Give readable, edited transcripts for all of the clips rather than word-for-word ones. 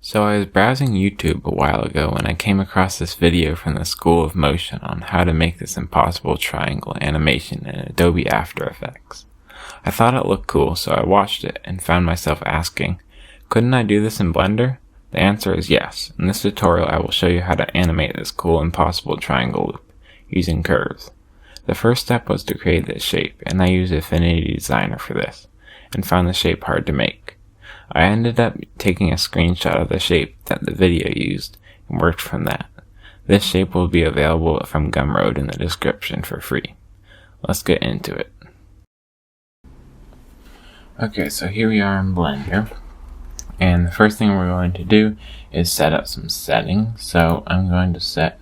So I was browsing YouTube a while ago when I came across this video from the School of Motion on how to make this impossible triangle animation in Adobe After Effects. I thought it looked cool, so I watched it and found myself asking, couldn't I do this in Blender? The answer is yes. In this tutorial I will show you how to animate this cool impossible triangle loop using curves. The first step was to create this shape, and I used Affinity Designer for this, and found the shape hard to make. I ended up taking a screenshot of the shape that the video used and worked from that. This shape will be available from Gumroad in the description for free. Let's get into it. Okay, so here we are in Blender, and the first thing we're going to do is set up some settings. So I'm going to set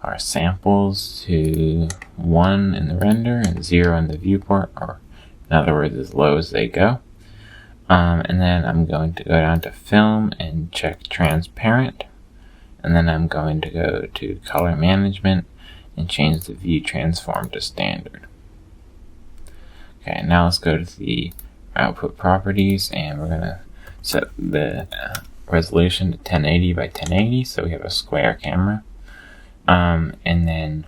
our samples to 1 in the render and 0 in the viewport, or in other words, as low as they go. And then I'm going to go down to film and check transparent, and then I'm going to go to color management and change the view transform to standard. Okay, now let's go to the output properties, and we're going to set the resolution to 1080 by 1080 so we have a square camera. And then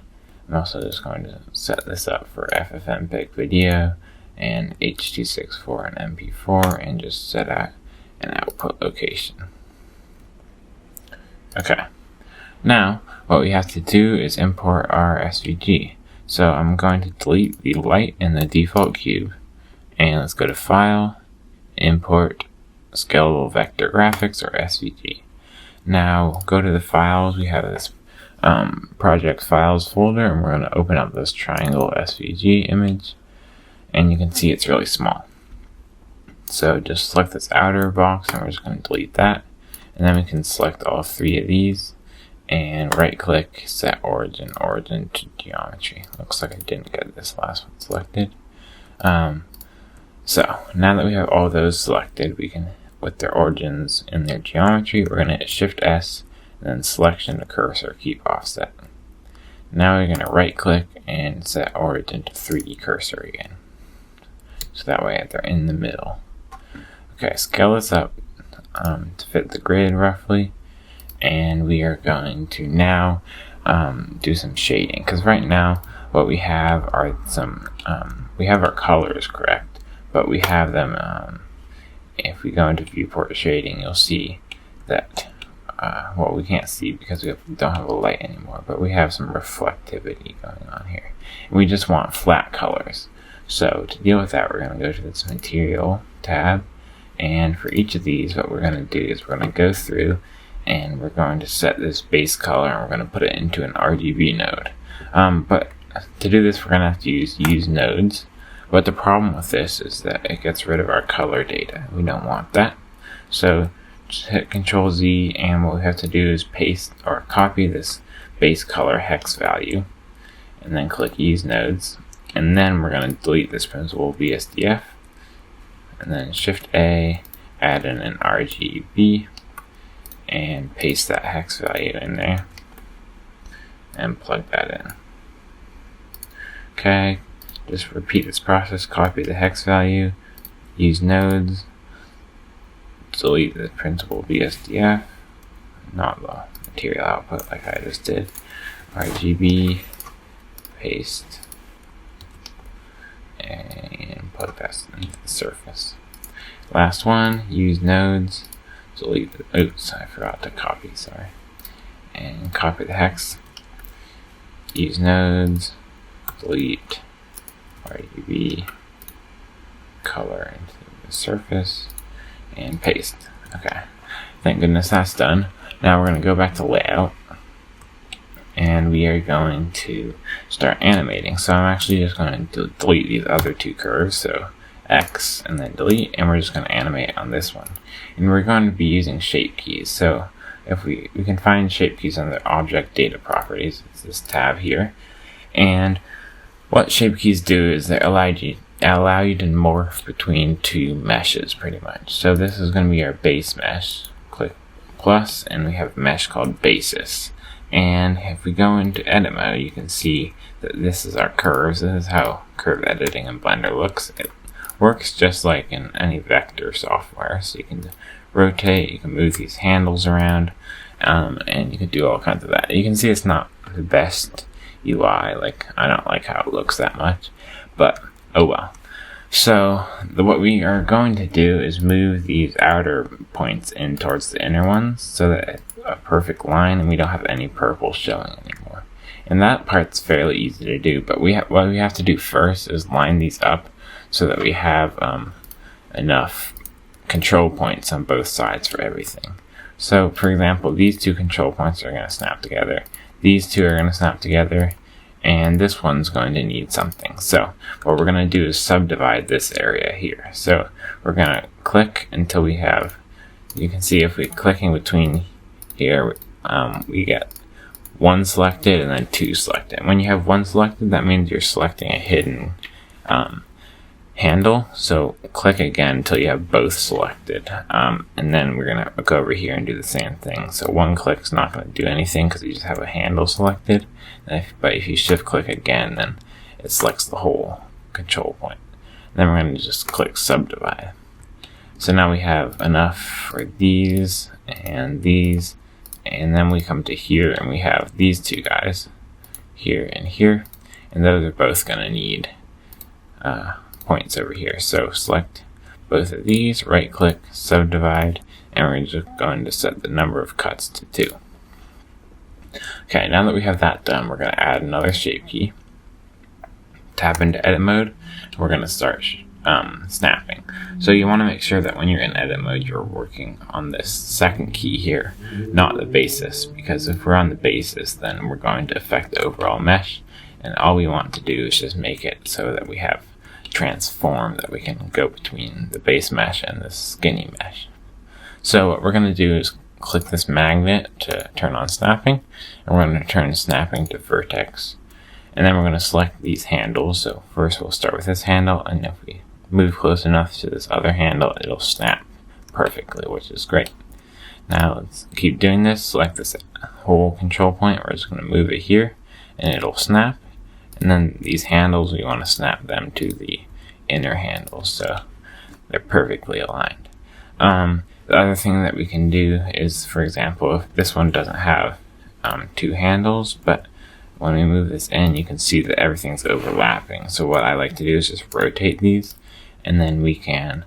I'm also just going to set this up for FFmpeg video and H.264 and MP4, and just set out an output location. Okay, now what we have to do is import our SVG. So I'm going to delete the light in the default cube, and let's go to File, Import Skeletal Vector Graphics, or SVG. Now go to the files. We have this project files folder, and we're going to open up this triangle SVG image, and you can see it's really small. So just select this outer box, and we're just going to delete that, and then we can select all 3 of these and right click, set origin to geometry. Looks like I didn't get this last one selected. So now that we have all those selected, we can, with their origins in their geometry, we're going to hit Shift S and then selection to cursor, keep offset. Now we're going to right click and set origin to 3D cursor again, so that way they're in the middle. Okay, scale this up to fit the grid roughly, and we are going to now do some shading, because right now what we have are some we have our colors correct, but we have them if we go into viewport shading, you'll see that well, we can't see because we don't have a light anymore, but we have some reflectivity going on here, and we just want flat colors. So to deal with that, we're going to go to this material tab, and for each of these, what we're going to do is we're going to go through and we're going to set this base color, and we're going to put it into an RGB node. But to do this, we're going to have to use nodes. But the problem with this is that it gets rid of our color data. We don't want that. So just hit Control Z, and what we have to do is paste or copy this base color hex value, and then click Use Nodes. And then we're going to delete this principal VSDF, and then Shift A, add in an RGB, and paste that hex value in there, and plug that in. Okay, just repeat this process, copy the hex value, use nodes, delete the principal VSDF, not the material output like I just did, RGB, paste, and plug that into the surface. Last one, use nodes, delete the, oops, I forgot to copy, sorry, and copy the hex, use nodes, delete RGB, color into the surface, and paste. Okay, thank goodness that's done. Now we're going to go back to layout, and we are going to start animating. So I'm actually just going to delete these other 2 curves, so X and then delete, and we're just going to animate on this one. And we're going to be using shape keys. So if we can find shape keys under object data properties, it's this tab here. And what shape keys do is they allow you to morph between 2 meshes pretty much. So this is going to be our base mesh. Click plus, and we have a mesh called basis. And if we go into edit mode, you can see that this is our curves. This is how curve editing in Blender looks. It works just like in any vector software, so you can rotate, you can move these handles around, and you can do all kinds of that. You can see it's not the best UI, like I don't like how it looks that much, but oh well. So what we are going to do is move these outer points in towards the inner ones so that it's a perfect line and we don't have any purple showing anymore. And that part's fairly easy to do, but what we have to do first is line these up so that we have enough control points on both sides for everything. So for example, these two control points are going to snap together, these two are going to snap together, and this one's going to need something. So what we're going to do is subdivide this area here. So we're going to click until we have, you can see if we're clicking between here, we get one selected and then two selected. When you have one selected, that means you're selecting a hidden handle. So click again until you have both selected. And then we're going to go over here and do the same thing. So one click's not going to do anything because you just have a handle selected. But if you shift click again, then it selects the whole control point. And then we're going to just click subdivide. So now we have enough for these, and then we come to here and we have these two guys, here and here, and those are both going to need points over here. So select both of these, right click, subdivide, and we're just going to set the number of cuts to 2. Okay, now that we have that done, we're going to add another shape key, tap into edit mode, and we're going to start snapping. So you want to make sure that when you're in edit mode, you're working on this second key here, not the basis, because if we're on the basis, then we're going to affect the overall mesh, and all we want to do is just make it so that we have transform that we can go between the base mesh and the skinny mesh. So what we're going to do is click this magnet to turn on snapping, and we're going to turn snapping to vertex, and then we're going to select these handles. So first we'll start with this handle, and if we move close enough to this other handle, it'll snap perfectly, which is great. Now let's keep doing this. Select this whole control point, we're just going to move it here and it'll snap, and then these handles, we want to snap them to the inner handles so they're perfectly aligned. The other thing that we can do is, for example, if this one doesn't have 2 handles, but when we move this in, you can see that everything's overlapping. So what I like to do is just rotate these, and then we can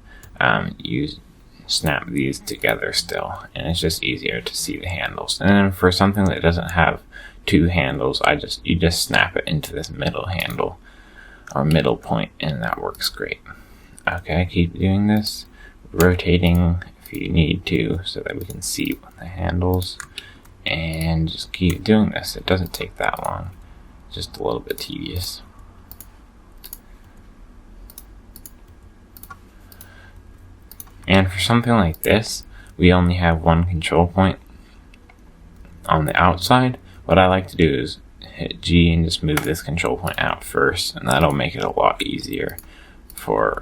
snap these together still, and it's just easier to see the handles. And then for something that doesn't have 2 handles, you just snap it into this middle handle or middle point, and that works great. Okay, keep doing this, rotating if you need to so that we can see the handles, and just keep doing this. It doesn't take that long, just a little bit tedious. And for something like this, we only have one control point on the outside. What I like to do is hit G and just move this control point out first, and that'll make it a lot easier for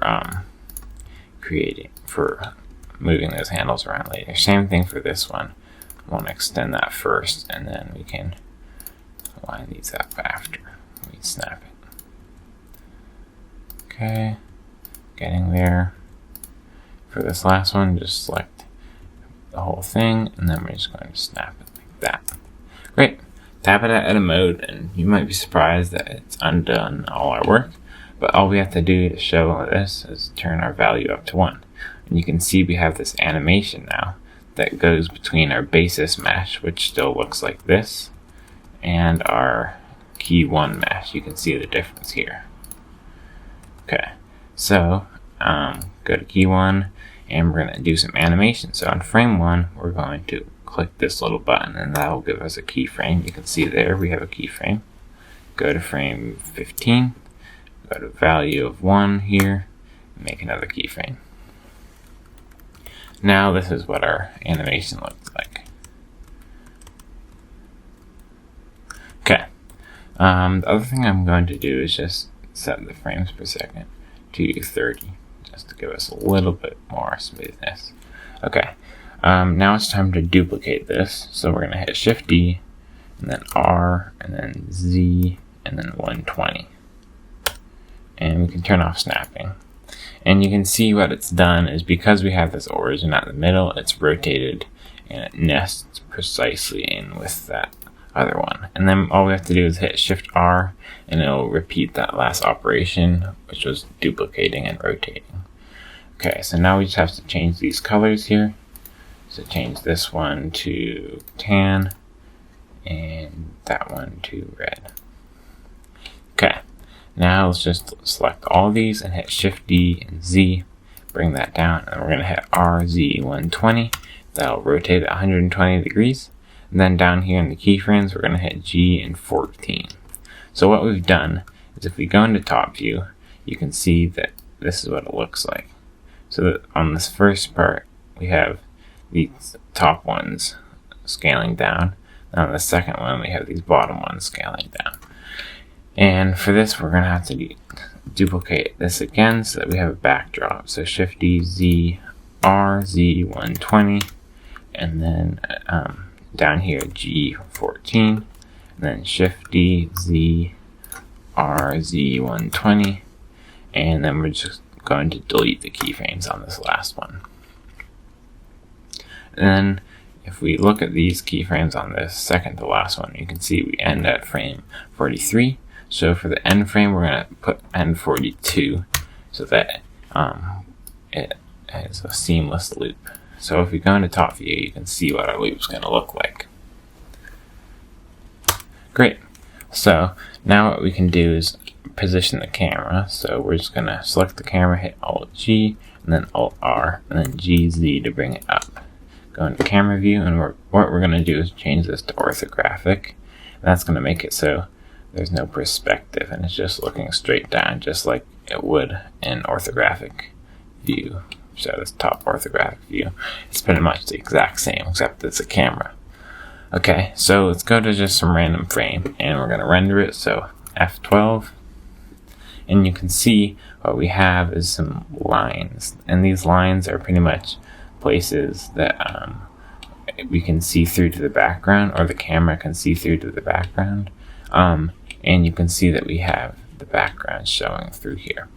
moving those handles around later. Same thing for this one. I want to extend that first, and then we can line these up after we snap it. Okay, getting there. For this last one, just select the whole thing, and then we're just going to snap it like that. Great. Tap it at edit mode, and you might be surprised that it's undone all our work, but all we have to do to show this is turn our value up to 1. And you can see we have this animation now that goes between our basis mesh, which still looks like this, and our key 1 mesh. You can see the difference here. Okay, so go to key 1, and we're going to do some animation. So on frame 1, we're going to click this little button, and that will give us a keyframe. You can see there we have a keyframe. Go to frame 15, go to value of 1 here, make another keyframe. Now this is what our animation looks like. Okay, the other thing I'm going to do is just set the frames per second to 30, just to give us a little bit more smoothness. Okay, now it's time to duplicate this. So we're going to hit Shift D, and then R, and then Z, and then 120. And we can turn off snapping. And you can see what it's done is because we have this origin at the middle, it's rotated and it nests precisely in with that other one. And then all we have to do is hit Shift R and it'll repeat that last operation, which was duplicating and rotating. Okay, so now we just have to change these colors here. So change this one to tan and that one to red. Okay, now let's just select all these and hit Shift D and Z, bring that down, and we're going to hit RZ120. That'll rotate at 120 degrees. And then down here in the keyframes, we're going to hit G and 14. So what we've done is if we go into top view, you can see that this is what it looks like. So that on this first part, we have these top ones scaling down. And on the second one, we have these bottom ones scaling down. And for this, we're going to have to duplicate this again so that we have a backdrop. So Shift D, Z, R, Z120, and then down here G14, and then Shift D, Z, R, Z120, and then we're just going to delete the keyframes on this last one. And then if we look at these keyframes on this second to last one, you can see we end at frame 43. So for the end frame, we're going to put end 42 so that it has a seamless loop. So if we go into top view, you can see what our loop is going to look like. Great. So now what we can do is position the camera. So we're just going to select the camera, hit Alt G, and then Alt R, and then GZ to bring it up. Go into camera view, and what we're going to do is change this to orthographic. And that's going to make it so there's no perspective, and it's just looking straight down, just like it would in orthographic view. So this top orthographic view, it's pretty much the exact same, except it's a camera. Okay, so let's go to just some random frame, and we're going to render it. So F12, and you can see what we have is some lines, and these lines are pretty much places that we can see through to the background, or the camera can see through to the background. And you can see that we have the background showing through here.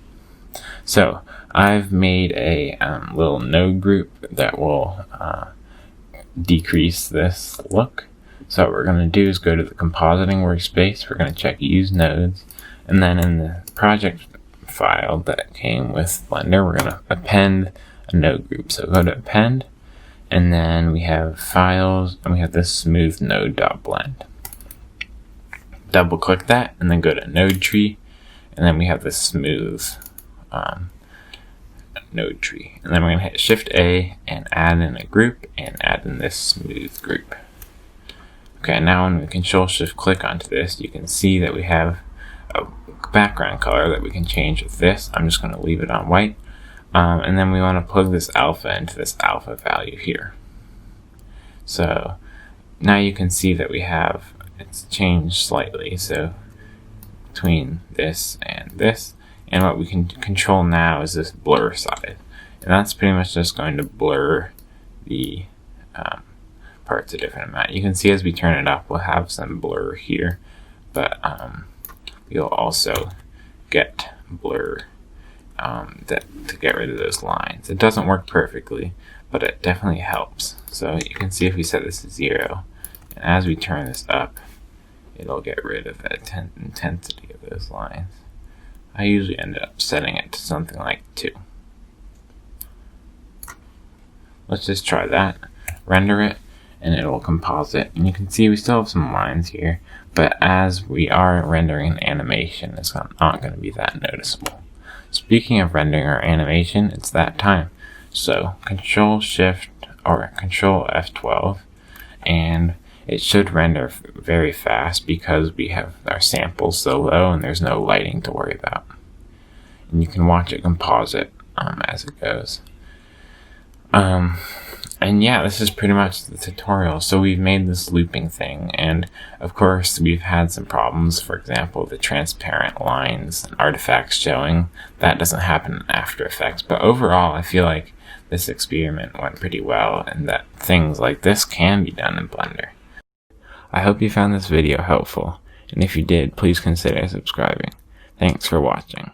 So I've made a little node group that will decrease this look. So what we're going to do is go to the compositing workspace. We're going to check use nodes, and then in the project file that came with Blender, we're going to append a node group. So go to append, and then we have files, and we have this smooth node.blend. Double click that and then go to node tree, and then we have this smooth node tree, and then we're going to hit Shift A and add in a group and add in this smooth group. Okay, now when we Control Shift click onto this, you can see that we have a background color that we can change with this. I'm just going to leave it on white, and then we want to plug this alpha into this alpha value here. So now you can see that we have it's changed slightly, so between this, and what we can control now is this blur side, and that's pretty much just going to blur the parts a different amount. You can see as we turn it up, we'll have some blur here, but we'll also get blur to get rid of those lines. It doesn't work perfectly, but it definitely helps. So you can see if we set this to 0, and as we turn this up, it'll get rid of the intensity of those lines. I usually end up setting it to something like 2. Let's just try that. Render it, and it will composite. And you can see we still have some lines here, but as we are rendering an animation, it's not going to be that noticeable. Speaking of rendering our animation, it's that time. So Control Shift or Control F12, and it should render very fast because we have our samples so low and there's no lighting to worry about. And you can watch it composite as it goes. And yeah, this is pretty much the tutorial. So we've made this looping thing, and of course we've had some problems. For example, the transparent lines and artifacts showing. That doesn't happen in After Effects, but overall I feel like this experiment went pretty well, and that things like this can be done in Blender. I hope you found this video helpful, and if you did, please consider subscribing. Thanks for watching.